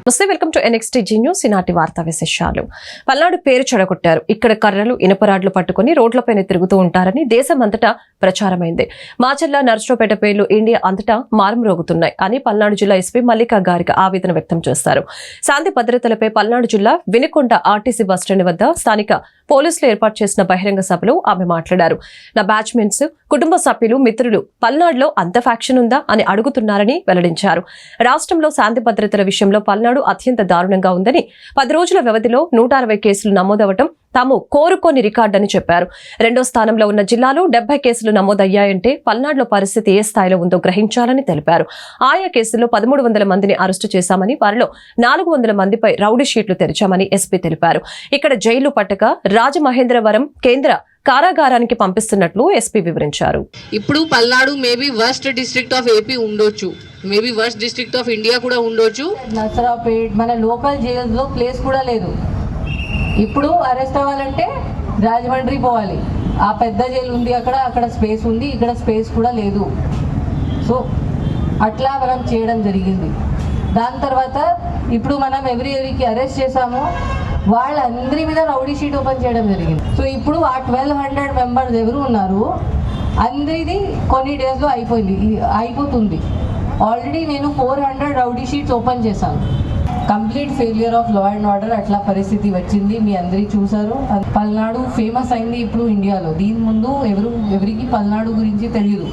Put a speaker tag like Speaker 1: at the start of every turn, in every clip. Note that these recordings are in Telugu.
Speaker 1: నమస్తే, వెల్కమ్ టు NXTG న్యూస్. ఈనాటి వార్తా విశేషాలు. పల్నాడు పేరు చెడగొట్టారు. ఇక్కడ కర్రలు ఇనపరాడ్లు పట్టుకుని రోడ్లపైన తిరుగుతూ ఉంటారని దేశమంతటా ప్రచారమైంది. మాచర్ల నర్సరావుపేట పేర్లు ఇండియా అంతటా మారుమ్రోగుతున్నాయి అని పల్నాడు జిల్లా ఎస్పీ మల్లికా గారిక ఆవేదన వ్యక్తం చేశారు. శాంతి భద్రతలపై పల్నాడు జిల్లా వినుకొండ ఆర్టీసీ బస్టాండ్ వద్ద స్థానిక పోలీసులు ఏర్పాటు చేసిన బహిరంగ సభలో ఆమె మాట్లాడారు. నా బ్యాచ్మెంట్స్, కుటుంబ సభ్యులు, మిత్రులు పల్నాడులో అంత ఫ్యాక్షన్ ఉందా అని అడుగుతున్నారని వెల్లడించారు. రాష్ట్రంలో శాంతి భద్రతల విషయంలో పల్నాడు అత్యంత దారుణంగా ఉందని, 10 రోజుల వ్యవధిలో 160 కేసులు నమోదవటం తాము కోరుకోని రికార్డని చెప్పారు. రెండో స్థానంలో ఉన్న జిల్లాలో 70 కేసులు నమోదయ్యాయంటే పల్నాడులో పరిస్థితి ఏ స్థాయిలో ఉందో గ్రహించాలని తెలిపారు. ఆయా కేసుల్లో 1300 మందిని అరెస్టు చేశామని, వారిలో 400 మందిపై రౌడీ షీట్లు తెరిచామని ఎస్పీ తెలిపారు. ఇక్కడ జైలు పట్టక రాజమహేంద్రవరం కేంద్ర కారాగారానికి పంపిస్తున్నట్లు ఎస్పీ వివరించారు.
Speaker 2: ఇప్పుడు Palnadu maybe worst district of AP ఉండొచ్చు, maybe worst district of India కూడా ఉండొచ్చు.
Speaker 3: నర్సరావుపేట్ మన లోకల్ జైల్లో ప్లేస్ కూడా లేదు. ఇప్పుడు అరెస్ట్ అవ్వాలంటే రాజమండ్రి పోవాలి. ఆ పెద్ద జైలు ఉంది, అక్కడ స్పేస్ ఉంది, ఇక్కడ స్పేస్ కూడా లేదు. సో అట్లా మనం చేయడం జరిగింది. దాని తర్వాత ఇప్పుడు మనం ఎవరికి అరెస్ట్ చేసామో వాళ్ళందరి మీద రౌడీ షీట్ ఓపెన్ చేయడం జరిగింది. సో ఇప్పుడు ఆ 1200 మెంబర్స్ ఎవరు ఉన్నారు అందరిది కొన్ని డేస్లో అయిపోతుంది. ఆల్రెడీ నేను 400 రౌడీ షీట్స్ ఓపెన్ చేశాను. Complete failure of law and order అట్లా పరిస్థితి వచ్చింది. మీ అందరికీ చూసారు. పల్నాడు ఫేమస్ అయింది ఇప్పుడు ఇండియాలో. దీని ముందు ఎవరికి పల్నాడు గురించి తెలియదు,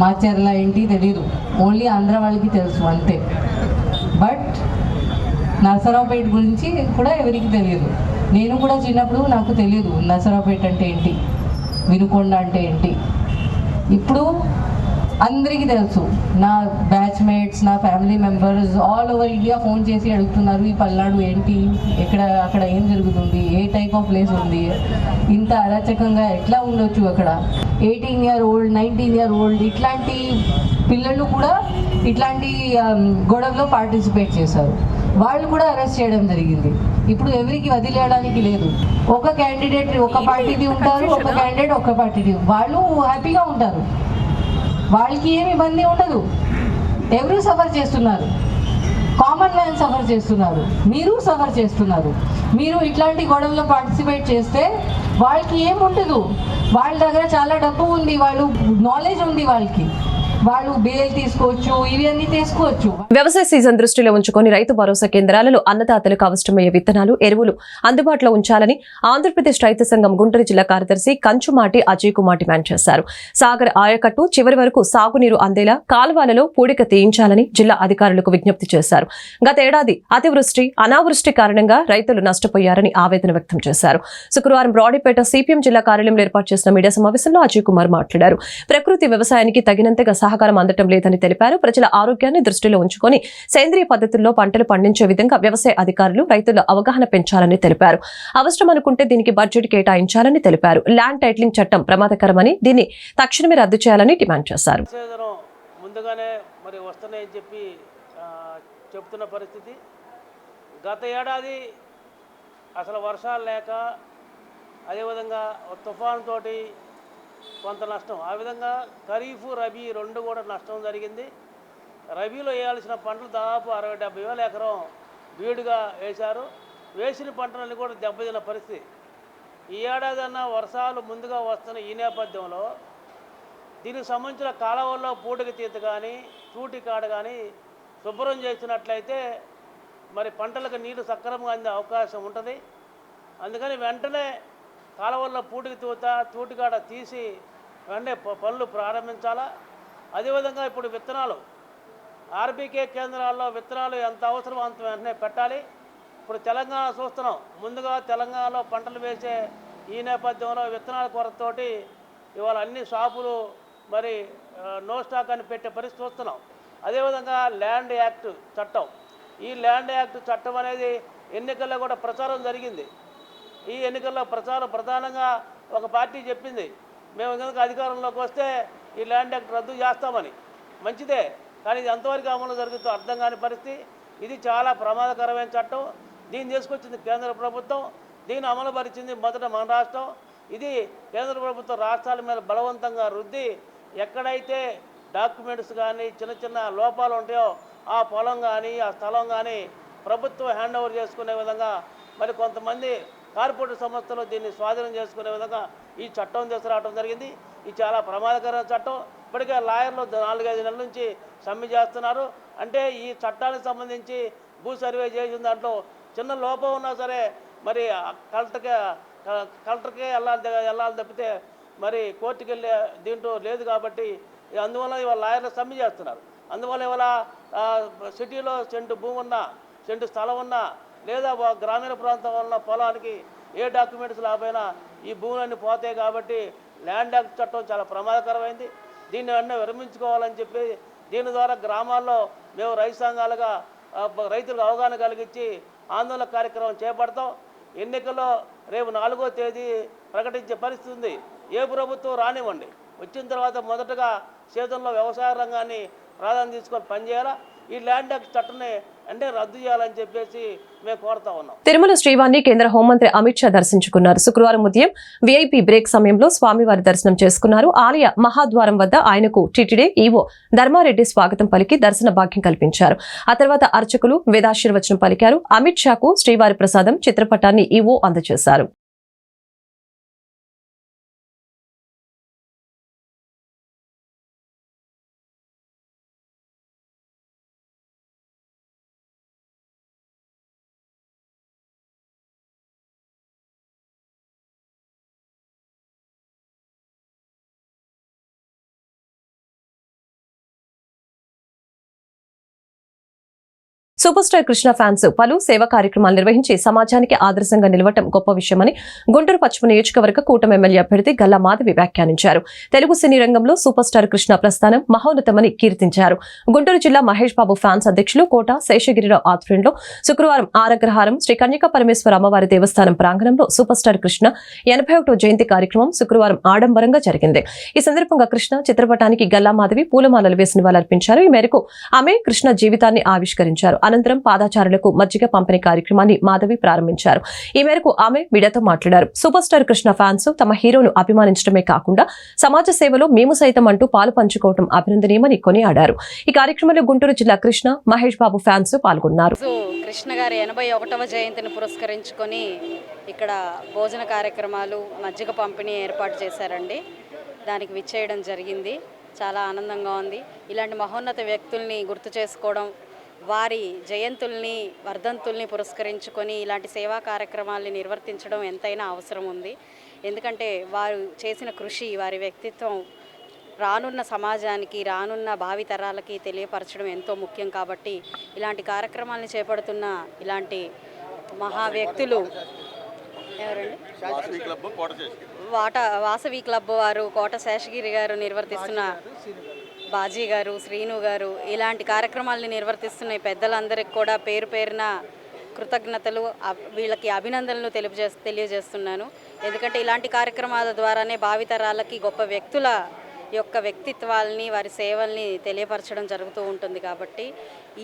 Speaker 3: మాచర్ల ఏంటి తెలియదు, ఓన్లీ ఆంధ్ర వాళ్ళకి తెలుసు అంతే. బట్ నర్సరావుపేట గురించి కూడా ఎవరికి తెలియదు. నేను కూడా చిన్నప్పుడు నాకు తెలియదు నర్సరావుపేట అంటే ఏంటి, వినుకొండ అంటే ఏంటి. ఇప్పుడు అందరికీ తెలుసు. నా బ్యాచ్మేట్స్, నా family members all over India phone చేసి అడుగుతున్నారు ఈ పల్నాడు ఏంటి, అక్కడ ఏం జరుగుతుంది, ఏ టైప్ ఆఫ్ ప్లేస్ ఉంది, ఇంత అరాచకంగా ఎట్లా ఉండొచ్చు అక్కడ. 18 year old 19 year old ఇట్లాంటి పిల్లలు కూడా ఇట్లాంటి గొడవలో పార్టిసిపేట్ చేశారు. వాళ్ళు కూడా అరెస్ట్ చేయడం జరిగింది. ఇప్పుడు ఎవరికి వదిలేయడానికి లేదు. ఒక క్యాండిడేట్ ఒక పార్టీది ఉంటారు, ఒక క్యాండిడేట్ ఒక పార్టీది. వాళ్ళు హ్యాపీగా ఉంటారు, వాళ్ళకి ఏమి ఇబ్బంది ఉండదు. ఎవరు సఫర్ చేస్తున్నారు, కామన్ మ్యాన్ సఫర్ చేస్తున్నారు, మీరు సఫర్ చేస్తున్నారు. మీరు ఇట్లాంటి గొడవల్లో పార్టిసిపేట్ చేస్తే వాళ్ళకి ఏముండదు. వాళ్ళ దగ్గర చాలా డబ్బు ఉంది, వాళ్ళు నాలెడ్జ్ ఉంది, వాళ్ళు బేల్ తీసుకోవచ్చు, ఇవన్నీ తీసుకోవచ్చు.
Speaker 1: వ్యవసాయ సీజన్ దృష్టిలో ఉంచుకొని రైతు భరోసా కేంద్రాలలో అన్నదాతలకు అవసరమయ్యే విత్తనాలు, ఎరువులు అందుబాటులో ఉంచాలని ఆంధ్రప్రదేశ్ రైతు సంఘం గుంటూరు జిల్లా కార్యదర్శి కంచుమాటి అజయ్ కుమార్ డిమాండ్ చేశారు. సాగర్ ఆయకట్టు చివరి వరకు సాగునీరు అందేలా కాలువలలో పూడిక తీయించాలని జిల్లా అధికారులకు విజ్ఞప్తి చేశారు. గతేడాది అతివృష్టి, అనావృష్టి కారణంగా రైతులు నష్టపోయారని ఆవేదన వ్యక్తం చేశారు. శుక్రవారం బ్రాడీపేట సిపిఎం జిల్లా కార్యాలయంలో ఏర్పాటు చేసిన మీడియా సమావేశంలో అజయ్ కుమార్ మాట్లాడారు. ప్రకృతి వ్యవసాయానికి తగినంతగా సహకారం అందటం లేదని తెలిపారు. ప్రజల ఆరోగ్యాన్ని దృష్టిలో ఉంచుకొని సేంద్రియ పద్ధతుల్లో పంటలు పండించే విధంగా వ్యవసాయ అధికారులు రైతుల అవగాహన పెంచాలని తెలిపారు. అవసరం అనుకుంటే దీనికి బడ్జెట్ కేటాయించాలని తెలిపారు. ల్యాండ్ టైటిలింగ్ చట్టం ప్రమాదకరమని, దీన్ని తక్షణమే రద్దు చేయాలని డిమాండ్ చేశారు.
Speaker 4: ముందుగానే మరి వస్తున్నాయని చెప్పి చెప్తున్న పరిస్థితి. గత ఏడాది అసలు వర్షాలు లేక, అదేవిధంగా తుఫాను తోటి కొంత నష్టం. ఆ విధంగా ఖరీఫ్, రబీ రెండు కూడా నష్టం జరిగింది. రబీలో వేయాల్సిన పంటలు దాదాపు 60-70 వేల ఎకరం బీడుగా వేశారు. వేసిన పంటలన్నీ కూడా దెబ్బతిన్న పరిస్థితి. ఈ ఏడాదన్నా వర్షాలు ముందుగా వస్తున్న ఈ నేపథ్యంలో దీనికి సంబంధించిన కాలువల్లో పూడిక తీత కానీ, తూటి కాడ కానీ శుభ్రం చేసినట్లయితే మరి పంటలకు నీరు సక్రమంగా అందే అవకాశం ఉంటుంది. అందుకని వెంటనే కాలువల్లో పూటికి తూటికాడ తీసి వెంటనే పనులు ప్రారంభించాలా. అదేవిధంగా ఇప్పుడు విత్తనాలు ఆర్బీకే కేంద్రాల్లో విత్తనాలు ఎంత అవసరం అంత వెంటనే పెట్టాలి. ఇప్పుడు తెలంగాణ చూస్తున్నాం. ముందుగా తెలంగాణలో పంటలు వేసే ఈ నేపథ్యంలో విత్తనాల కొరతతోటి ఇవాళ అన్ని షాపులు మరి నో స్టాక్ అని పెట్టే పరిస్థితి చూస్తున్నాం. అదేవిధంగా ల్యాండ్ యాక్ట్ చట్టం, ఈ ల్యాండ్ యాక్ట్ చట్టం అనేది ఎన్నికల్లో కూడా ప్రచారం జరిగింది. ఈ ఎన్నికల్లో ప్రచారం ప్రధానంగా ఒక పార్టీ చెప్పింది, మేము కనుక అధికారంలోకి వస్తే ఈ ల్యాండ్ యాక్ట్ రద్దు చేస్తామని. మంచిదే, కానీ ఇది ఎంతవరకు అమలు జరుగుతుందో అర్థం కాని పరిస్థితి. ఇది చాలా ప్రమాదకరమైన చట్టం. దీన్ని తీసుకొచ్చింది కేంద్ర ప్రభుత్వం, దీన్ని అమలు పరిచింది మొదట మన రాష్ట్రం. ఇది కేంద్ర ప్రభుత్వం రాష్ట్రాల మీద బలవంతంగా రుద్ది ఎక్కడైతే డాక్యుమెంట్స్ కానీ చిన్న చిన్న లోపాలు ఉంటాయో ఆ పొలం కానీ ఆ స్థలం కానీ ప్రభుత్వం హ్యాండ్ ఓవర్ చేసుకునే విధంగా మరి కొంతమంది కార్పొరేట్ సంస్థలు దీన్ని స్వాధీనం చేసుకునే విధంగా ఈ చట్టం తీసుకురావడం జరిగింది. ఇది చాలా ప్రమాదకరమైన చట్టం. ఇప్పటికే లాయర్లు 4-5 నెలల నుంచి సమ్మె చేస్తున్నారు. అంటే ఈ చట్టానికి సంబంధించి భూ సర్వే చేసిన దాంట్లో చిన్న లోపం ఉన్నా సరే మరి కలెక్టర్కే వెళ్ళాలి తప్పితే మరి కోర్టుకు వెళ్ళే దీంట్లో లేదు. కాబట్టి అందువల్ల ఇవాళ లాయర్లు సమ్మె చేస్తున్నారు. అందువల్ల ఇవాళ సిటీలో సెంటు భూమి ఉన్నా, సెంటు స్థలం ఉన్నా, లేదా గ్రామీణ ప్రాంతం ఉన్న పొలానికి ఏ డాక్యుమెంట్స్ లేకపోయినా ఈ భూములన్నీ పోతాయి. కాబట్టి ల్యాండ్ యాక్ట్ చట్టం చాలా ప్రమాదకరమైంది. దీన్ని అన్నీ విరమించుకోవాలని చెప్పి దీని ద్వారా గ్రామాల్లో మేము రైతు సంఘాలుగా రైతులకు అవగాహన కలిగించి ఆందోళన కార్యక్రమం చేపడతాం. ఎన్నికల్లో రేపు 4వ తేదీ ప్రకటించే పరిస్థితి ఉంది. ఏ ప్రభుత్వం రానివ్వండి, వచ్చిన తర్వాత మొదటగా సేద్యంలో వ్యవసాయ రంగాన్ని ప్రాధాన్యత తీసుకొని పనిచేయాలా. ఈ ల్యాండ్ యాక్ట్ చట్టాన్ని అంటే రద్దు చేయాలని చెప్పేసి మేము కోరుతా ఉన్నాం.
Speaker 1: తిరుమల శ్రీవారిని కేంద్ర హోంమంత్రి అమిత్ షా దర్శించుకున్నారు. శుక్రవారం ఉదయం వీఐపీ బ్రేక్ సమయంలో స్వామివారి దర్శనం చేసుకున్నారు. ఆలయ మహాద్వారం వద్ద ఆయనకు టీటీడీ ఈవో ధర్మారెడ్డి స్వాగతం పలికి దర్శన భాగ్యం కల్పించారు. ఆ తర్వాత అర్చకులు వేదాశీర్వచనం పలికారు. అమిత్ షాకు శ్రీవారి ప్రసాదం చిత్రపటాన్ని ఈవో అందజేశారు. సూపర్ స్టార్ కృష్ణ ఫ్యాన్స్ పలు సేవా కార్యక్రమాలు నిర్వహించి సమాజానికి ఆదర్శంగా నిలవటం గొప్ప విషయమని గుంటూరు పశ్చిమ నియోజకవర్గ కూటమి ఎమ్మెల్యే అభ్యర్థి గల్లా మాధవి వ్యాఖ్యానించారు. తెలుగు సినీ రంగంలో సూపర్ స్టార్ కృష్ణ ప్రస్థానం మహోన్నతమని కీర్తించారు. గుంటూరు జిల్లా మహేష్ బాబు ఫ్యాన్స్ అధ్యక్షులు కోట శేషగిరిరావు ఆధ్వర్యంలో శుక్రవారం ఆరగ్రహారం శ్రీ కన్యకా పరమేశ్వర అమ్మవారి దేవస్థానం ప్రాంగణంలో సూపర్ స్టార్ కృష్ణ 81వ జయంతి కార్యక్రమం శుక్రవారం ఆడంబరంగా జరిగింది. ఈ సందర్భంగా కృష్ణ చిత్రపటానికి గల్లా మాధవి పూలమాలలు వేసి నివాళులర్పించారు. ఈ మేరకు ఆమె కృష్ణ జీవితాన్ని ఆవిష్కరించారు. అనంతరం పాదాచారులకు మజ్జిగ పంపిణీ కార్యక్రమాన్ని మాధవి ప్రారంభించారు. ఈ మేరకు ఆమె మీడియాతో మాట్లాడారు. సూపర్ స్టార్ కృష్ణ ఫ్యాన్స్ తమ హీరోను అభిమానించడమే కాకుండా సమాజ సేవలో మేము సైతం అంటూ పాలు పంచుకోవడం అభినందనీయమని కొనియాడారు. ఈ కార్యక్రమంలో గుంటూరు జిల్లా కృష్ణ మహేష్ బాబు ఫ్యాన్స్ పాల్గొన్నారు.
Speaker 5: కృష్ణ గారి 81వ జయంతిని పురస్కరించుకొని ఇక్కడ భోజన కార్యక్రమాలు మజ్జిగ పంపిణీ ఏర్పాటు చేశారండి. దానికి విచ్చేయడం జరిగింది. చాలా ఆనందంగా ఉంది. ఇలాంటి మహోన్నత వ్యక్తుల్ని గుర్తు చేసుకోవడం, వారి జయంతుల్ని వర్ధంతుల్ని పురస్కరించుకొని ఇలాంటి సేవా కార్యక్రమాల్ని నిర్వర్తించడం ఎంతైనా అవసరం ఉంది. ఎందుకంటే వారు చేసిన కృషి, వారి వ్యక్తిత్వం రానున్న సమాజానికి, రానున్న భావితరాలకి తెలియపరచడం ఎంతో ముఖ్యం. కాబట్టి ఇలాంటి కార్యక్రమాలను చేపడుతున్న ఇలాంటి మహా వ్యక్తులు ఎవరండి? వాసవి క్లబ్ వారు, కోట శేషగిరి గారు నిర్వర్తిస్తున్న బాజీ గారు, శ్రీను గారు, ఇలాంటి కార్యక్రమాలను నిర్వర్తిస్తున్న పెద్దలందరికీ కూడా పేరు పేరున కృతజ్ఞతలు, వీళ్ళకి అభినందనలు తెలియజేస్తున్నాను. ఎందుకంటే ఇలాంటి కార్యక్రమాల ద్వారానే భావితరాలకి గొప్ప వ్యక్తుల యొక్క వ్యక్తిత్వాలని, వారి సేవల్ని తెలియపరచడం జరుగుతూ ఉంటుంది. కాబట్టి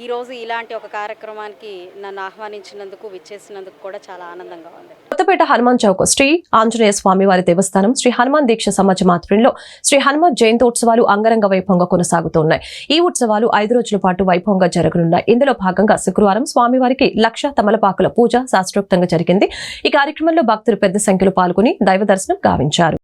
Speaker 5: ఈరోజు ఇలాంటి ఒక కార్యక్రమానికి నన్ను ఆహ్వానించినందుకు, విచ్చేసినందుకు కూడా చాలా ఆనందంగా ఉంది.
Speaker 1: కొత్తపేట హనుమాన్ చౌక్ శ్రీ ఆంజనేయ స్వామి వారి దేవస్థానం శ్రీ హనుమాన్ దీక్ష సమాజం ఆధ్వర్యంలో శ్రీ హనుమాన్ జయంతోత్సవాలు అంగరంగ వైభవంగా కొనసాగుతున్నాయి. ఈ ఉత్సవాలు 5 రోజుల పాటు వైభవంగా జరగనున్నాయి. ఇందులో భాగంగా శుక్రవారం స్వామివారికి 1,00,000 తమలపాకుల పూజ శాస్త్రోక్తంగా జరిగింది. ఈ కార్యక్రమంలో భక్తులు పెద్ద సంఖ్యలో పాల్గొని దైవ దర్శనం గావించారు.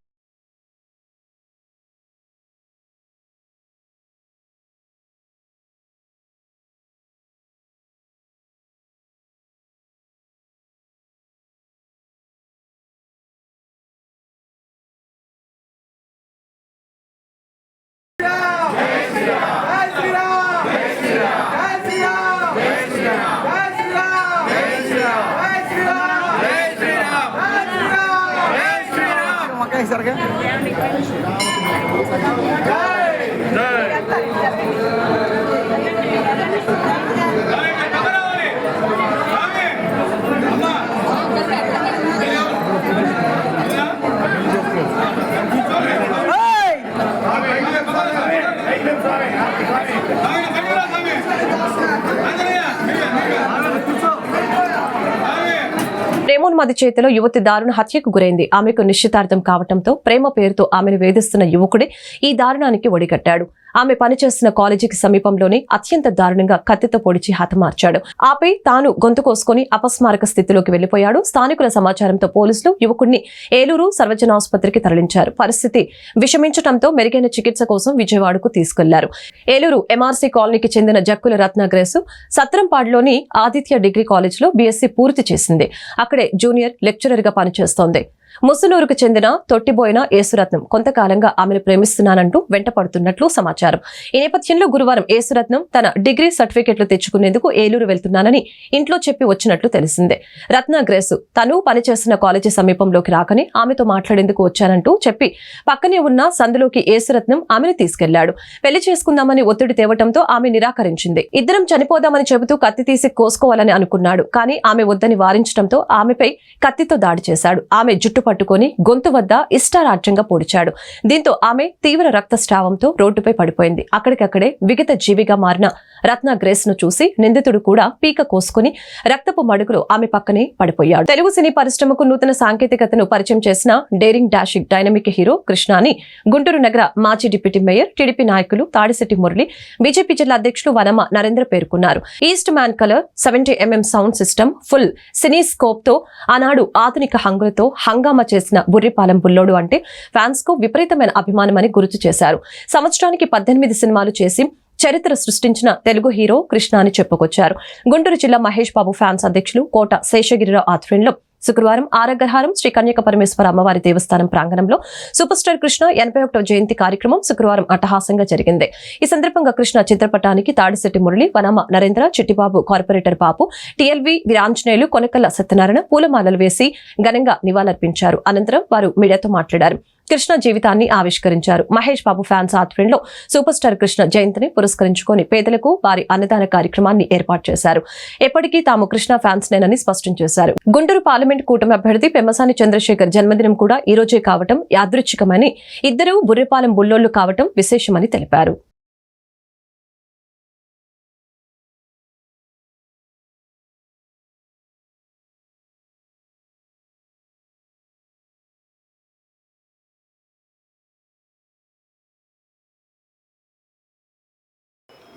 Speaker 1: ప్రేమోన్మాది చేతిలో యువతి దారుణ హత్యకు గురైంది. ఆమెకు నిశ్చితార్థం కావడంతో ప్రేమ పేరుతో ఆమెను వేధిస్తున్న యువకుడే ఈ దారుణానికి ఒడిగట్టాడు. ఆమె పనిచేస్తున్న కాలేజీకి సమీపంలోనే అత్యంత దారుణంగా కత్తితో పొడిచి హతమార్చాడు. ఆపై తాను గొంతు కోసుకుని అపస్మారక స్థితిలోకి వెళ్లిపోయాడు. స్థానికుల సమాచారంతో పోలీసులు యువకుడిని ఏలూరు సర్వజన ఆసుపత్రికి తరలించారు. పరిస్థితి విషమించడంతో మెరుగైన చికిత్స కోసం విజయవాడకు తీసుకెళ్లారు. ఏలూరు ఎంఆర్సీ కాలనీకి చెందిన జక్కుల రత్న గ్రేసు సత్రంపాడులోని ఆదిత్య డిగ్రీ కాలేజ్లో బీఎస్సీ పూర్తి చేసింది. అక్కడే జూనియర్ లెక్చరర్ గా పనిచేస్తోంది. ముసునూరుకు చెందిన తొట్టిబోయిన యేసురత్నం కొంతకాలంగా ఆమెను ప్రేమిస్తున్నానంటూ వెంటపడుతున్నట్లు సమాచారం. ఈ నేపథ్యంలో గురువారం యేసురత్నం తన డిగ్రీ సర్టిఫికెట్లు తెచ్చుకునేందుకు ఏలూరు వెళ్తున్నానని ఇంట్లో చెప్పి వచ్చినట్లు తెలిసిందే. రత్న గ్రేసు తను పనిచేస్తున్న కాలేజీ సమీపంలోకి రాకని ఆమెతో మాట్లాడేందుకు వచ్చానంటూ చెప్పి పక్కనే ఉన్న సందులోకి యేసురత్నం ఆమెను తీసుకెళ్లాడు. పెళ్లి చేసుకుందామని ఒత్తిడి తేవటంతో ఆమె నిరాకరించింది. ఇద్దరం చనిపోదామని చెబుతూ కత్తి తీసి కోసుకోవాలని అనుకున్నాడు. కానీ ఆమె వద్దని వారించడంతో ఆమెపై కత్తితో దాడి చేశాడు. ఆమె జుట్టు పట్టుకొని గొంతు వద్ద ఇష్టారాజ్యంగా పొడిచాడు. దీంతో ఆమె తీవ్ర రక్తస్రావంతో రోడ్డుపై పడిపోయింది. అక్కడికక్కడే విగత జీవిగా మారిన రత్న గ్రేస్ ను చూసి నిందితుడు కూడా పీక కోసుకుని రక్తపు మడుగులో ఆమె పక్కనే పడిపోయాడు. తెలుగు సినీ పరిశ్రమకు నూతన సాంకేతికతను పరిచయం చేసిన డేరింగ్ డాషిక్ డైనమిక్ హీరో కృష్ణాని గుంటూరు నగర మాజీ డిప్యూటీ మేయర్, టీడీపీ నాయకులు తాడిశెట్టి మురళి, బీజేపీ జిల్లా అధ్యక్షులు వనమ నరేంద్ర పేర్కొన్నారు. East man colour 70mm sound system, full సినీస్కోప్ తో ఆనాడు ఆధునిక హంగులతో హంగామా చేసిన బుర్రిపాలెం బుల్లోడు అంటే ఫ్యాన్స్ కు విపరీతమైన అభిమానమని గుర్తు చేశారు. సంవత్సరానికి 18 సినిమాలు చేసి చరిత్ర సృష్టించిన తెలుగు హీరో కృష్ణ అని చెప్పుకొచ్చారు. గుంటూరు జిల్లా మహేష్ బాబు ఫ్యాన్స్ అధ్యక్షులు కోట శేషగిరిరావు ఆధ్వర్యంలో శుక్రవారం ఆరగ్రహారం శ్రీ కన్యక పరమేశ్వర అమ్మవారి దేవస్థానం ప్రాంగణంలో సూపర్ స్టార్ కృష్ణ 81వ జయంతి కార్యక్రమం శుక్రవారం అట్టహాసంగా జరిగింది. ఈ సందర్భంగా కృష్ణ చిత్రపటానికి తాడిశెట్టి మురళి, వనమ నరేంద్ర, చిట్టిబాబు, కార్పొరేటర్ బాబు, టీఎల్వి వీరాంజనేయులు, కొనకల్ల సత్యనారాయణ పూలమాలలు వేసి ఘనంగా నివాళులర్పించారు. అనంతరం వారు మీడియాతో మాట్లాడారు. కృష్ణ జీవితాన్ని ఆవిష్కరించారు. మహేష్ బాబు ఫ్యాన్స్ ఆధ్వర్యంలో సూపర్ స్టార్ కృష్ణ జయంతిని పురస్కరించుకొని పేదలకు వారి అన్నదాన కార్యక్రమాన్ని ఏర్పాటు చేశారు. ఎప్పటికీ తాము కృష్ణ ఫ్యాన్స్ నేనని స్పష్టం చేశారు. గుంటూరు పార్లమెంట్ కూటమి అభ్యర్థి పెమ్మసాని చంద్రశేఖర్ జన్మదినం కూడా ఈ రోజే కావటం యాదృచ్ఛికమని, ఇద్దరు బుర్రిపాలెం బుల్లోళ్లు కావటం విశేషమని తెలిపారు.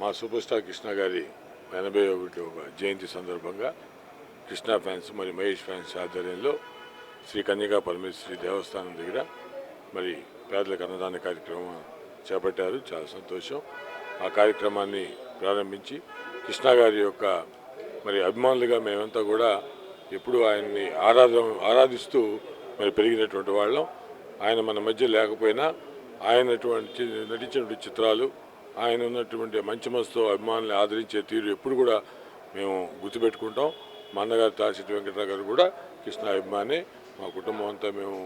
Speaker 6: మా సూపర్ స్టార్ కృష్ణ గారి 81వ జయంతి సందర్భంగా కృష్ణ ఫ్యాన్స్ మరియు మహేష్ ఫ్యాన్స్ ఆధ్వర్యంలో శ్రీ కన్యకా పరమేశ్వరి దేవస్థానం దగ్గర మరి పేదలకు అన్నదాన కార్యక్రమం చేపట్టారు. చాలా సంతోషం. ఆ కార్యక్రమాన్ని ప్రారంభించి కృష్ణ గారి యొక్క మరి అభిమానులుగా మేమంతా కూడా ఎప్పుడూ ఆయన్ని ఆరాధిస్తూ మరి పెరిగినటువంటి వాళ్ళం. ఆయన మన మధ్య లేకపోయినా ఆయన నటించినటువంటి చిత్రాలు, ఆయన ఉన్నటువంటి మంచి మనసుతో అభిమానులు ఆదరించే తీరు ఎప్పుడు కూడా మేము గుర్తుపెట్టుకుంటాం. మా అన్నగారు తాడిశెట్టి వెంకటరావు గారు కూడా కృష్ణ అభిమాని. మా కుటుంబం అంతా మేము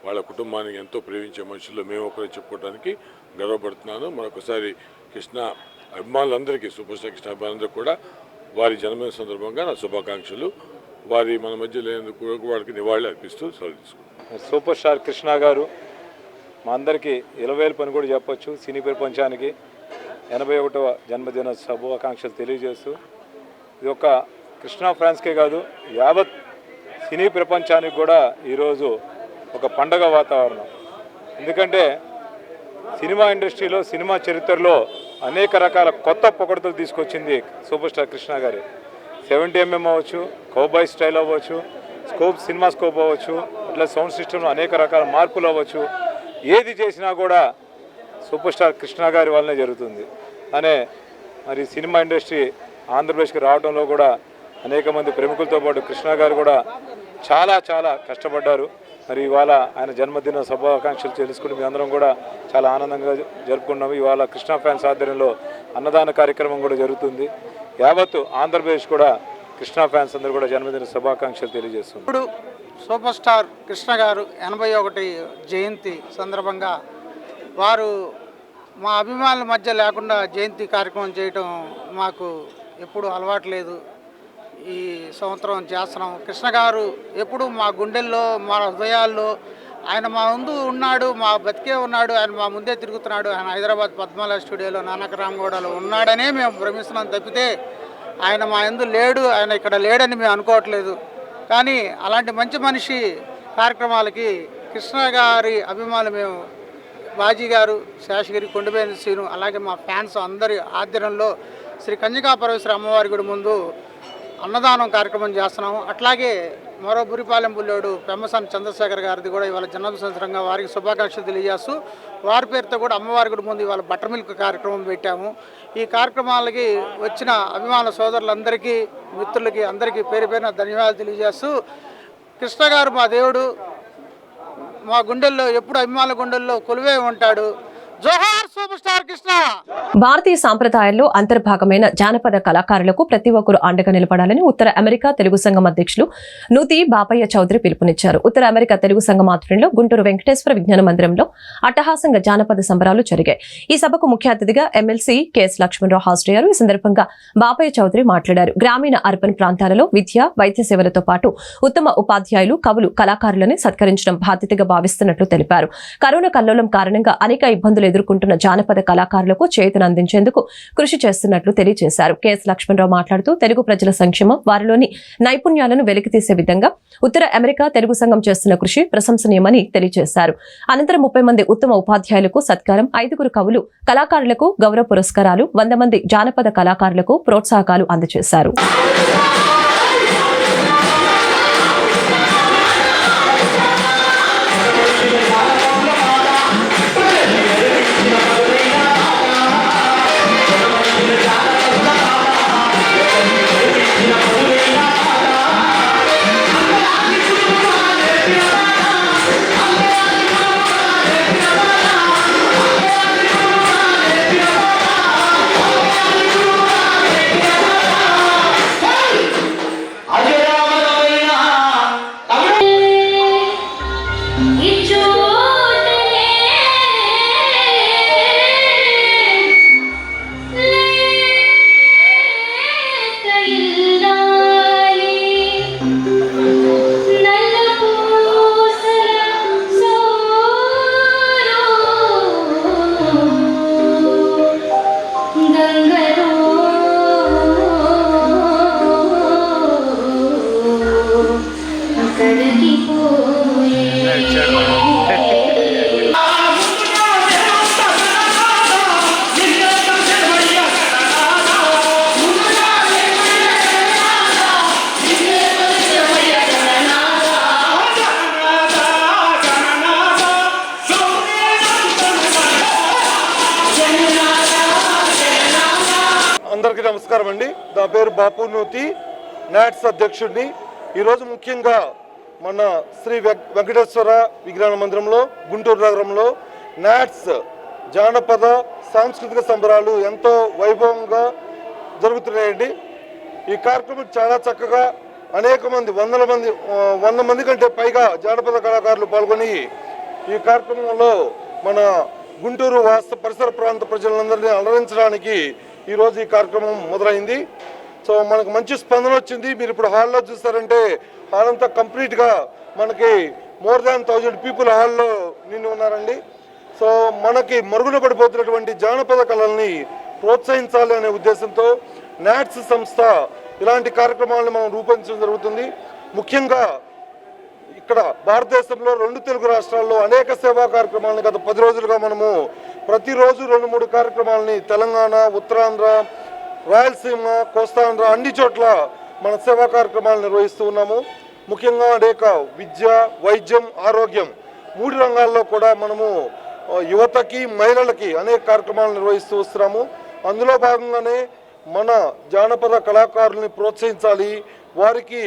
Speaker 6: వాళ్ళ కుటుంబానికి ఎంతో ప్రేమించే మనుషుల్లో మేము ఒకరే చెప్పుకోవడానికి గర్వపడుతున్నాను. మరొకసారి కృష్ణ అభిమానులందరికీ, సూపర్ స్టార్ కృష్ణ అభిమానులందరికీ కూడా వారి జన్మదిన సందర్భంగా నా శుభాకాంక్షలు. వారి మన మధ్య లేనందుకు వారికి నివాళులు అర్పిస్తూ సెలవు తీసుకుంటాం.
Speaker 7: సూపర్ స్టార్ కృష్ణ గారు మా అందరికీ 20,000 పని కూడా చెప్పొచ్చు. సినీ ప్రపంచానికి 81వ జన్మదిన శుభాకాంక్షలు తెలియజేస్తూ, ఇది ఒక కృష్ణ ఫ్యాన్స్కే కాదు యావత్ సినీ ప్రపంచానికి కూడా ఈరోజు ఒక పండగ వాతావరణం. ఎందుకంటే సినిమా ఇండస్ట్రీలో, సినిమా చరిత్రలో అనేక రకాల కొత్త పొగడతలు తీసుకొచ్చింది సూపర్ స్టార్ కృష్ణ గారి. 70mm అవ్వచ్చు, కౌబాయ్ స్టైల్ అవ్వచ్చు, సినిమా స్కోప్ అవ్వచ్చు, ఇట్లా సౌండ్ సిస్టంలో అనేక రకాల మార్పులు అవ్వచ్చు. ఏది చేసినా కూడా సూపర్ స్టార్ కృష్ణ గారి వల్లనే జరుగుతుంది. అనే మరి సినిమా ఇండస్ట్రీ ఆంధ్రప్రదేశ్కి రావడంలో కూడా అనేక మంది ప్రముఖులతో పాటు కృష్ణ గారు కూడా చాలా చాలా కష్టపడ్డారు. మరి ఇవాళ ఆయన జన్మదిన శుభాకాంక్షలు తెలుసుకుని మీ అందరం కూడా చాలా ఆనందంగా జరుపుకున్నాము. ఇవాళ కృష్ణ ఫ్యాన్స్ ఆధ్వర్యంలో అన్నదాన కార్యక్రమం కూడా జరుగుతుంది. యావత్తు ఆంధ్రప్రదేశ్ కూడా కృష్ణ ఫ్యాన్స్ అందరూ కూడా జన్మదిన శుభాకాంక్షలు తెలియజేస్తుంది.
Speaker 8: ఇప్పుడు సూపర్ స్టార్ కృష్ణ గారు 81 జయంతి సందర్భంగా వారు మా అభిమానుల మధ్య లేకుండా జయంతి కార్యక్రమం చేయటం మాకు ఎప్పుడు అలవాటు లేదు. ఈ సంవత్సరం చేస్తున్నాం. కృష్ణ గారు ఎప్పుడు మా గుండెల్లో, మా హృదయాల్లో ఆయన మా ముందు ఉన్నాడు, మా బతికే ఉన్నాడు, ఆయన మా ముందే తిరుగుతున్నాడు. ఆయన హైదరాబాద్ పద్మాల స్టూడియోలో నానకరామగూడలో ఉన్నాడనే మేము భ్రమిస్తున్నాం తప్పితే ఆయన మా యందు లేడు, ఆయన ఇక్కడ లేడని మేము అనుకోవట్లేదు. కానీ అలాంటి మంచి మనిషి కార్యక్రమాలకి కృష్ణ గారి అభిమానులు మేము బాజీ గారు, శేషగిరి, కొండపేని శ్రీను, అలాగే మా ఫ్యాన్స్ అందరి ఆధ్వర్యంలో శ్రీ కన్యకా పరమేశ్వరి అమ్మవారి గుడి ముందు అన్నదానం కార్యక్రమం చేస్తున్నాము. అట్లాగే మరో బురిపాలెం బుల్లోడు పెమ్మసాని చంద్రశేఖర్ గారిది కూడా ఇవాళ జన్మ సంవత్సరంగా వారికి శుభాకాంక్షలు తెలియజేస్తూ వారి పేరుతో కూడా అమ్మవారి గుడి ముందు ఇవాళ బటర్ మిల్క్ కార్యక్రమం పెట్టాము. ఈ కార్యక్రమాలకి వచ్చిన అభిమాన సోదరులందరికీ, మిత్రులకి అందరికీ పేరు పేరున ధన్యవాదాలు తెలియజేస్తూ, కృష్ణ గారు మా దేవుడు, మా గుండెల్లో ఎప్పుడు అభిమానుల గుండెల్లో కొలువే ఉంటాడు. జోహార్ సూపర్ స్టార్ కృష్ణ.
Speaker 1: భారతీయ సాంప్రదాయాల్లో అంతర్భాగమైన జానపద కళాకారులకు ప్రతి ఒక్కరూ అండగా నిలబడాలని ఉత్తర అమెరికా తెలుగు సంఘం అధ్యక్షులు నూతి బాపయ్య చౌదరి పిలుపునిచ్చారు. ఉత్తర అమెరికా తెలుగు సంఘం ఆధ్వర్యంలో గుంటూరు వెంకటేశ్వర విజ్ఞాన మందిరంలో అట్టహాసంగా జానపద సంబరాలు జరిగాయి. ఈ సభకు ముఖ్య అతిథిగా ఎమ్మెల్సీ కెఎస్ లక్ష్మణరావు హాజరయ్యారు. ఈ సందర్భంగా బాపయ్య చౌదరి మాట్లాడారు. గ్రామీణ అర్బన్ ప్రాంతాలలో విద్య, వైద్య సేవలతో పాటు ఉత్తమ ఉపాధ్యాయులు, కవులు, కళాకారులని సత్కరించడం బాధ్యతగా భావిస్తున్నట్లు తెలిపారు. కరోనా కల్లోలం కారణంగా అనేక ఇబ్బందులు ఎదుర్కొంటున్న జానపద కళాకారులకు చేతును అందించేందుకు కృషి చేస్తున్నట్లు తెలియజేశారు. కెఎస్ లక్ష్మణరావు మాట్లాడుతూ తెలుగు ప్రజల సంక్షేమం, వారిలోని నైపుణ్యాలను వెలికితీసే విధంగా ఉత్తర అమెరికా తెలుగు సంఘం చేస్తున్న కృషి ప్రశంసనీయమని తెలియజేశారు. అనంతరం 30 మంది ఉత్తమ ఉపాధ్యాయులకు సత్కారం, 5 కవులు, కళాకారులకు గౌరవ పురస్కారాలు, 100 మంది జానపద కళాకారులకు ప్రోత్సాహకాలు అందజేశారు.
Speaker 9: అందరికీ నమస్కారం అండి. నా పేరు బాపు నూతి, నాట్స్ అధ్యక్షుడిని. ఈరోజు ముఖ్యంగా మన శ్రీ వెంకటేశ్వర విజ్ఞాన మందిరంలో గుంటూరు నగరంలో నాట్స్ జానపద సాంస్కృతిక సంబరాలు ఎంతో వైభవంగా జరుగుతున్నాయండి. ఈ కార్యక్రమం చాలా చక్కగా అనేక మంది 100 మంది కంటే పైగా జానపద కళాకారులు పాల్గొని ఈ కార్యక్రమంలో మన గుంటూరు పరిసర ప్రాంత ప్రజలందరినీ అలరించడానికి ఈరోజు ఈ కార్యక్రమం మొదలైంది. సో మనకు మంచి స్పందన వచ్చింది. మీరు ఇప్పుడు హాల్లో చూస్తారంటే హాల్ అంతా కంప్లీట్గా మనకి మోర్ దాన్ 1000 పీపుల్ హాల్లో నిండి ఉన్నారండి. సో మనకి మరుగున పడిపోతున్నటువంటి జానపద కళల్ని ప్రోత్సహించాలి అనే ఉద్దేశంతో నాట్స్ సంస్థ ఇలాంటి కార్యక్రమాలను మనం రూపొందించడం జరుగుతుంది. ముఖ్యంగా ఇక్కడ భారతదేశంలో 2 తెలుగు రాష్ట్రాల్లో అనేక సేవా కార్యక్రమాలను గత 10 రోజులుగా మనము ప్రతిరోజు 2-3 కార్యక్రమాలని తెలంగాణ, ఉత్తరాంధ్ర, రాయలసీమ, కోస్తాంధ్ర అన్ని చోట్ల మన సేవా కార్యక్రమాలు నిర్వహిస్తూ ఉన్నాము. ముఖ్యంగా అనేక విద్య, వైద్యం, ఆరోగ్యం 3 రంగాల్లో కూడా మనము యువతకి, మహిళలకి అనేక కార్యక్రమాలు నిర్వహిస్తూ వస్తున్నాము. అందులో భాగంగానే మన జానపద కళాకారుల్ని ప్రోత్సహించాలి, వారికి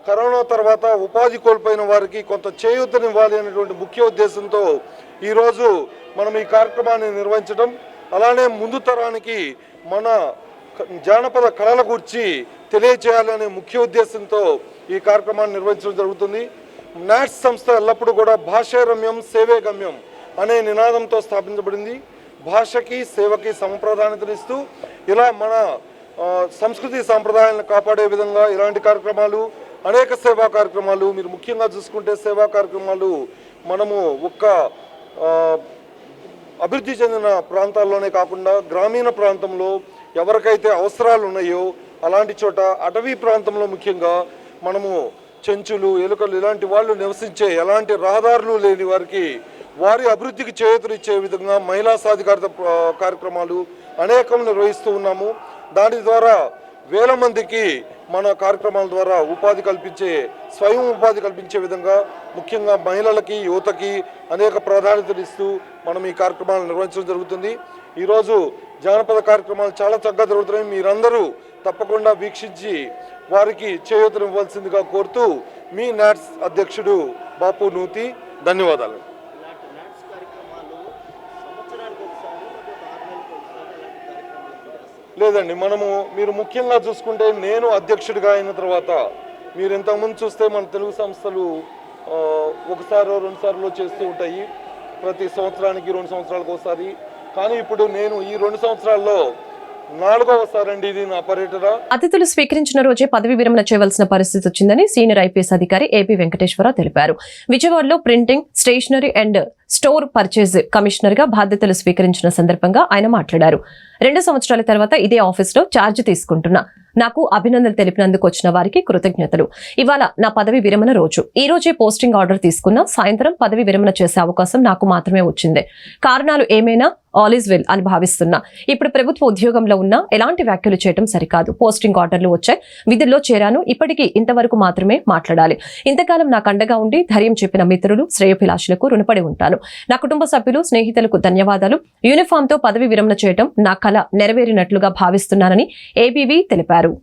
Speaker 9: కరోనా తర్వాత ఉపాధి కోల్పోయిన వారికి కొంత చేయూతనివ్వాలి అనేటువంటి ముఖ్య ఉద్దేశంతో ఈరోజు మనం ఈ కార్యక్రమాన్ని నిర్వహించడం, అలానే ముందు తరానికి మన జానపద కళల గురించి తెలియచేయాలి అనే ముఖ్య ఉద్దేశంతో ఈ కార్యక్రమాన్ని నిర్వహించడం జరుగుతుంది. నాట్స్ సంస్థ ఎల్లప్పుడూ కూడా భాషే రమ్యం సేవే గమ్యం అనే నినాదంతో స్థాపించబడింది. భాషకి, సేవకి సమప్రాధాన్యతనిస్తూ ఇలా మన సంస్కృతి సాంప్రదాయాలను కాపాడే విధంగా ఇలాంటి కార్యక్రమాలు, అనేక సేవా కార్యక్రమాలు, మీరు ముఖ్యంగా చూసుకుంటే సేవా కార్యక్రమాలు మనము ఒక్క అభివృద్ధి చెందిన ప్రాంతాల్లోనే కాకుండా గ్రామీణ ప్రాంతంలో ఎవరికైతే అవసరాలు ఉన్నాయో అలాంటి చోట, అటవీ ప్రాంతంలో ముఖ్యంగా మనము చెంచులు, ఎలుకలు ఇలాంటి వాళ్ళు నివసించే ఎలాంటి రహదారులు లేని వారికి వారి అభివృద్ధికి చేయూతనిచ్చే విధంగా మహిళా సాధికారత కార్యక్రమాలు అనేకం నిర్వహిస్తూ ఉన్నాము. దాని ద్వారా వేల మందికి మన కార్యక్రమాల ద్వారా ఉపాధి కల్పించే, స్వయం ఉపాధి కల్పించే విధంగా ముఖ్యంగా మహిళలకి, యువతకి అనేక ప్రాధాన్యతలు ఇస్తూ మనం ఈ కార్యక్రమాలు నిర్వహించడం జరుగుతుంది. ఈరోజు జానపద కార్యక్రమాలు చాలా చక్కగా జరుగుతున్నాయి. మీరందరూ తప్పకుండా వీక్షించి వారికి చేయూతనివ్వాల్సిందిగా కోరుతూ మీ నాట్స్ అధ్యక్షుడు బాపు నూతి. ధన్యవాదాలు. లేదండి, మీరు ముఖ్యంగా చూసుకుంటే నేను అధ్యక్షుడిగా అయిన తర్వాత మీరు ఇంతకుముందు చూస్తే మన తెలుగు సంస్థలు ఒకసారో 2 సార్లు చేస్తూ ఉంటాయి, ప్రతి సంవత్సరానికి 2 సంవత్సరాలకు ఒకసారి. కానీ ఇప్పుడు నేను ఈ 2 సంవత్సరాల్లో 4వసారండి ఇది నా పర్యటన.
Speaker 1: అతిథులు స్వీకరించిన రోజే పదవి విరమణ చేయవలసిన పరిస్థితి వచ్చిందని సీనియర్ ఐపీఎస్ అధికారి ఏపీ వెంకటేశ్వరరావు తెలిపారు. విజయవాడలో printing, stationery and store purchase commissioner గా బాధ్యతలు స్వీకరించిన సందర్భంగా ఆయన మాట్లాడారు. 2 సంవత్సరాల తర్వాత ఇదే ఆఫీసులో ఛార్జ్ తీసుకుంటున్నా. నాకు అభినందనలు తెలిపినందుకు వచ్చిన వారికి కృతజ్ఞతలు. ఇవాళ నా పదవి విరమణ రోజు. ఈ రోజే పోస్టింగ్ ఆర్డర్ తీసుకున్నా. సాయంత్రం పదవి విరమణ చేసే అవకాశం నాకు మాత్రమే వచ్చింది. కారణాలు ఏమైనా ఆల్ ఈజ్ వెల్ అని భావిస్తున్నా. ఇప్పుడు ప్రభుత్వ ఉద్యోగంలో ఉన్నా ఎలాంటి వ్యాఖ్యలు చేయడం సరికాదు. పోస్టింగ్ ఆర్డర్లు వచ్చాయి, విధుల్లో చేరాను. ఇప్పటికీ ఇంతవరకు మాత్రమే మాట్లాడాలి. ఇంతకాలం నాకు అండగా ఉండి ధైర్యం చెప్పిన మిత్రులు, శ్రేయోభిలాషులకు రుణపడి ఉంటాను. నా కుటుంబ సభ్యులు, స్నేహితులకు ధన్యవాదాలు. యూనిఫామ్ తో పదవి విరమణ చేయడం నా కల నెరవేరినట్లుగా భావిస్తున్నానని ఏబీవీ తెలిపారు.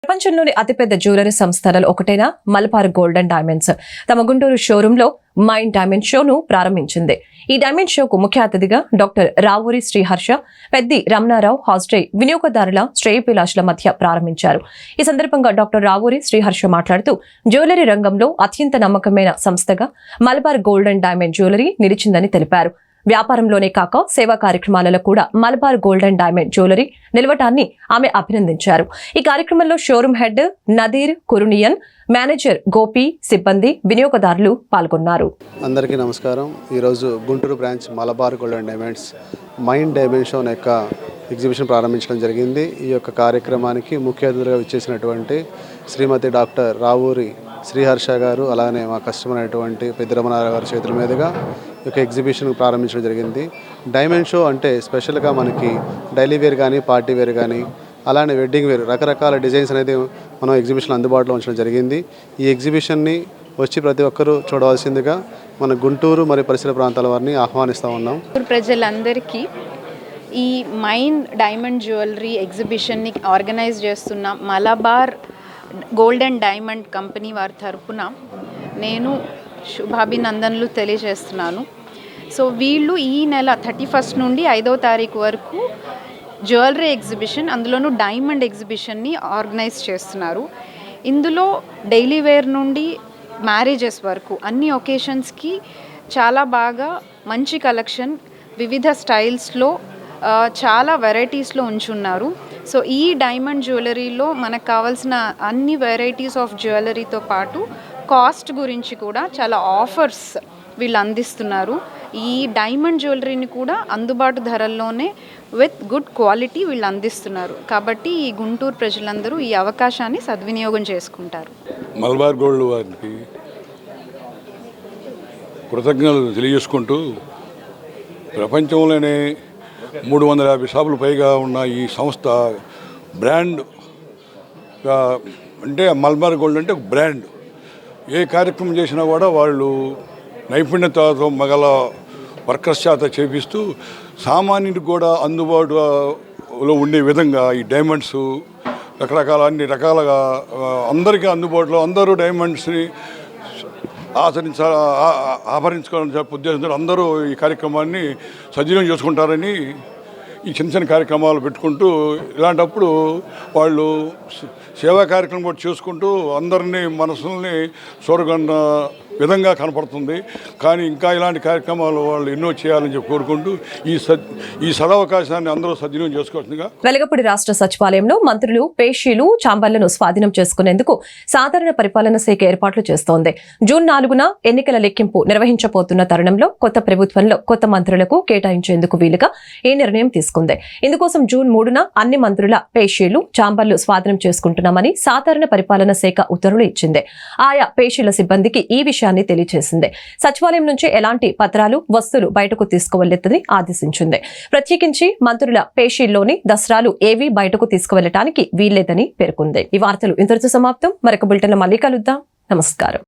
Speaker 1: ప్రపంచంలోని అతిపెద్ద జ్యువెలరీ సంస్థలలో ఒకటైన మలబార్ గోల్డ్ అండ్ డైమండ్స్ తమ గుంటూరు షోరూమ్ లో మైండ్ డైమండ్ షోను ప్రారంభించింది. ఈ డైమండ్ షోకు ముఖ్య అతిథిగా డాక్టర్ రావూరి శ్రీహర్ష, పెద్ది రమణారావు హాస్టై వినియోగదారుల శ్రేయోభిలాషుల మధ్య ప్రారంభించారు. ఈ సందర్భంగా డాక్టర్ రావూరి శ్రీహర్ష మాట్లాడుతూ జ్యువెలరీ రంగంలో అత్యంత నమ్మకమైన సంస్థగా Malabar gold and diamond jewellery నిలిచిందని తెలిపారు. వ్యాపారంలోనే కాక సేవా కార్యక్రమాలలో కూడా Malabar gold and diamond jewellery నిలవటాన్ని ఆమె అభినందించారు. ఈ కార్యక్రమంలో showroom head Nadeer Kuruniyan, manager Gopi, సిబ్బంది, వినియోగదారులు పాల్గొన్నారు.
Speaker 10: అందరికీ నమస్కారం. ఈరోజు Guntur branch Malabar gold and diamonds mind diamond show యొక్క ఎగ్జిబిషన్ ప్రారంభించడం జరిగింది. ఈ యొక్క కార్యక్రమానికి ముఖ్య అతిథిగా విచ్చేసినటువంటి శ్రీమతి డాక్టర్ రావూరి శ్రీహర్ష గారు, అలానే మా కస్టమర్ అయినటువంటి పెద్ది రమణారావు గారి చేతుల మీదుగా ఈ యొక్క ఎగ్జిబిషన్ ప్రారంభించడం జరిగింది. డైమండ్ షో అంటే స్పెషల్గా మనకి డైలీ వేర్ కానీ, పార్టీ వేర్ కానీ, అలానే వెడ్డింగ్ వేర్ రకరకాల డిజైన్స్ అనేది మనం ఎగ్జిబిషన్ అందుబాటులో ఉంచడం జరిగింది. ఈ ఎగ్జిబిషన్ని వచ్చి ప్రతి ఒక్కరూ చూడవలసిందిగా మన గుంటూరు మరియు పరిసర ప్రాంతాల వారిని ఆహ్వానిస్తూ ఉన్నాం.
Speaker 11: ప్రజలందరికీ ఈ మైండ్ డైమండ్ జ్యువెలరీ ఎగ్జిబిషన్ని ఆర్గనైజ్ చేస్తున్న Malabar gold and diamond company వారి తరపున నేను శుభాభినందనలు తెలియజేస్తున్నాను. సో వీళ్ళు ఈ నెల 31 నుండి 5వ తారీఖు వరకు జ్యువెలరీ ఎగ్జిబిషన్, అందులోనూ డైమండ్ ఎగ్జిబిషన్ని ఆర్గనైజ్ చేస్తున్నారు. ఇందులో డైలీ వేర్ నుండి మ్యారేజెస్ వరకు అన్ని ఒకేషన్స్కి చాలా బాగా మంచి కలెక్షన్, వివిధ స్టైల్స్లో చాలా వెరైటీస్లో ఉంచున్నారు. సో ఈ డైమండ్ జ్యువెలరీలో మనకు కావాల్సిన అన్ని వెరైటీస్ ఆఫ్ జ్యువెలరీతో పాటు కాస్ట్ గురించి కూడా చాలా ఆఫర్స్ వీళ్ళు అందిస్తున్నారు. ఈ డైమండ్ జ్యువెలరీని కూడా అందుబాటు ధరల్లోనే విత్ గుడ్ క్వాలిటీ వీళ్ళు అందిస్తున్నారు. కాబట్టి ఈ గుంటూరు ప్రజలందరూ ఈ అవకాశాన్ని సద్వినియోగం చేసుకుంటారు.
Speaker 6: మలబార్ గోల్డ్ వారికి కృతజ్ఞతలు తెలియజేసుకుంటూ, ప్రపంచంలోనే 350 షాపులు పైగా ఉన్న ఈ సంస్థ బ్రాండ్ అంటే మలబార్ గోల్డ్ అంటే ఒక బ్రాండ్. ఏ కార్యక్రమం చేసినా కూడా వాళ్ళు నైపుణ్యతతో మగల వర్కర్స్ చేత చేపిస్తూ సామాన్యుడికి కూడా అందుబాటులో ఉండే విధంగా ఈ డైమండ్స్ రకరకాల అన్ని రకాలుగా అందరికీ అందుబాటులో, అందరూ డైమండ్స్ని ఆభరించుకోవాలని చెప్పే ఉద్దేశంతో అందరూ ఈ కార్యక్రమాన్ని సజీవం చేసుకుంటారని ఈ చిన్న చిన్న కార్యక్రమాలు పెట్టుకుంటూ ఇలాంటప్పుడు వాళ్ళు సేవా కార్యక్రమం కూడా చేసుకుంటూ అందరినీ మనసుల్ని చూరగొన్న విధంగా కనపడుతుంది. కానీ ఇంకా ఇలాంటి కార్యక్రమాలు వాళ్ళు ఎన్నో చేయాలని చెప్పి కోరుకుంటూ ఈ సదవకాశాన్ని అందరూ సద్వినియోగం చేసుకోవాల్సిందిగా.
Speaker 1: వెలగపూడి రాష్ట్ర సచివాలయంలో మంత్రులు పేషీలు చాంబర్లను స్వాధీనం చేసుకునేందుకు సాధారణ పరిపాలన శాఖ ఏర్పాట్లు చేస్తోంది. జూన్ 4న ఎన్నికల లెక్కింపు నిర్వహించబోతున్న తరుణంలో కొత్త ప్రభుత్వంలో కొత్త మంత్రులకు కేటాయించేందుకు వీలుగా ఈ నిర్ణయం తీసుకుంది. ఇందుకోసం జూన్ 3న అన్ని మంత్రుల పేషీలు చాంబర్లు స్వాధీనం చేసుకుంటున్నామని సాధారణ పరిపాలన శాఖ ఉత్తర్వులు ఇచ్చింది. ఆయా పేషీల సిబ్బందికి ఈ విషయాన్ని తెలియజేసింది. సచివాలయం నుంచి ఎలాంటి పత్రాలు వస్తువులు బయటకు తీసుకువెళ్లొద్దని ఆదేశించింది. ప్రత్యేకించి మంత్రుల పేషీల్లోని దస్త్రాలు ఏవీ బయటకు తీసుకువెళ్లడానికి వీల్లేదని పేర్కొంది. ఈ వార్తలు ఇంతటితో సమాప్తం. మరొక బులెటిన్లో మళ్ళీ కలుద్దాం. నమస్కారం.